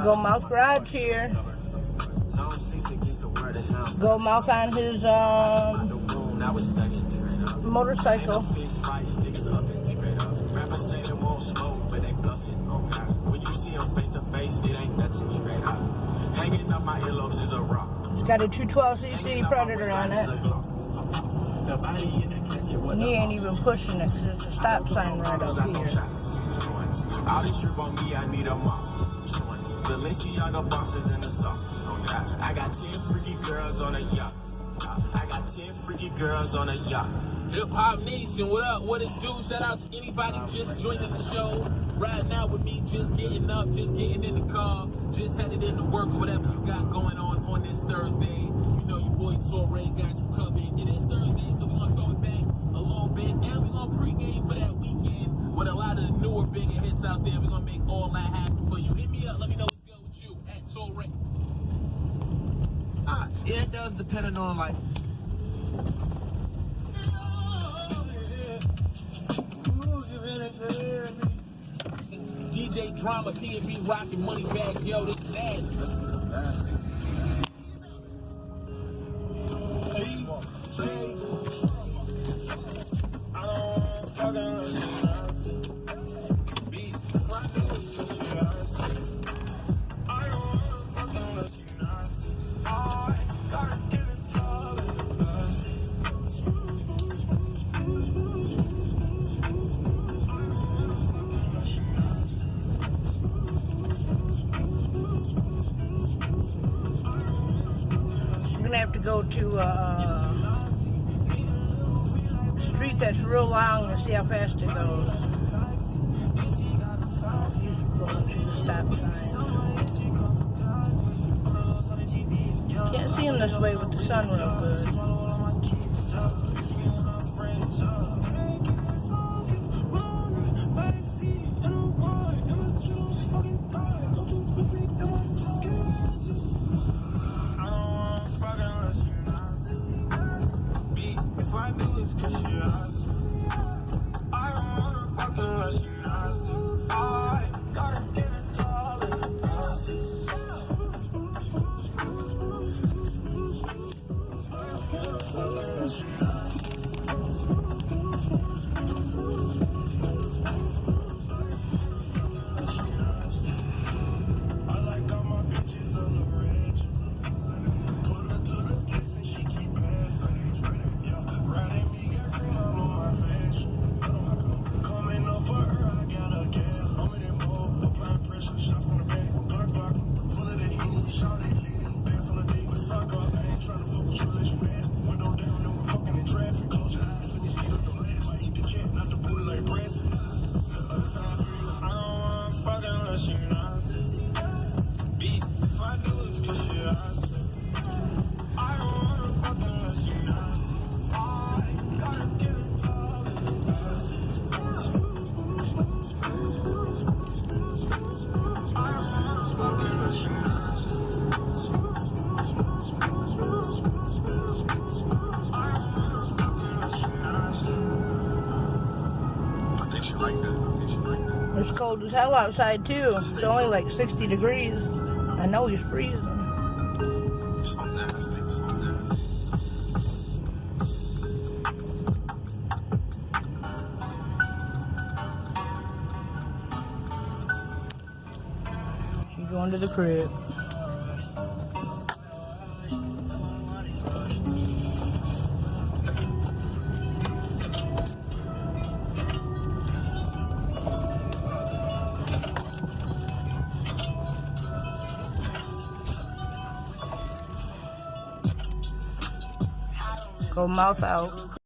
Go Mouth Garage here. Go Mouth on his motorcycle. It's got a 212cc Predator on it. And he ain't even pushing it because it's a stop sign right up here. All this trip on me, I need a mop. Balenciaga boxes in the sock. I got 10 freaky girls on a yacht. I got 10 freaky girls on a yacht. Hip Hop Nation, what up? What it do? Shout out to anybody just joining the show. Right now with me, just getting up, just getting in the car, just headed into work or whatever you got going on this Thursday. You know your boy Torre got you covered. It is Thursday, so we're gonna throw it back a little bit, and we're gonna pregame for that weekend with a lot of the newer bigger hits out there. We're gonna make all that happen for you. Hit me up, let me know what's good with you at Torre. It does depend on like. DJ Drama, P&B rockin' money bags, yo, this is nasty. We're gonna have to go to a street that's real long and see how fast it goes. Going to the stop sign. Can't see him this way with the sun real good. It's cold as hell outside too. It's only like 60 degrees. I know he's freezing. So nasty, so nasty. She's going to the crib. Go Mouth out.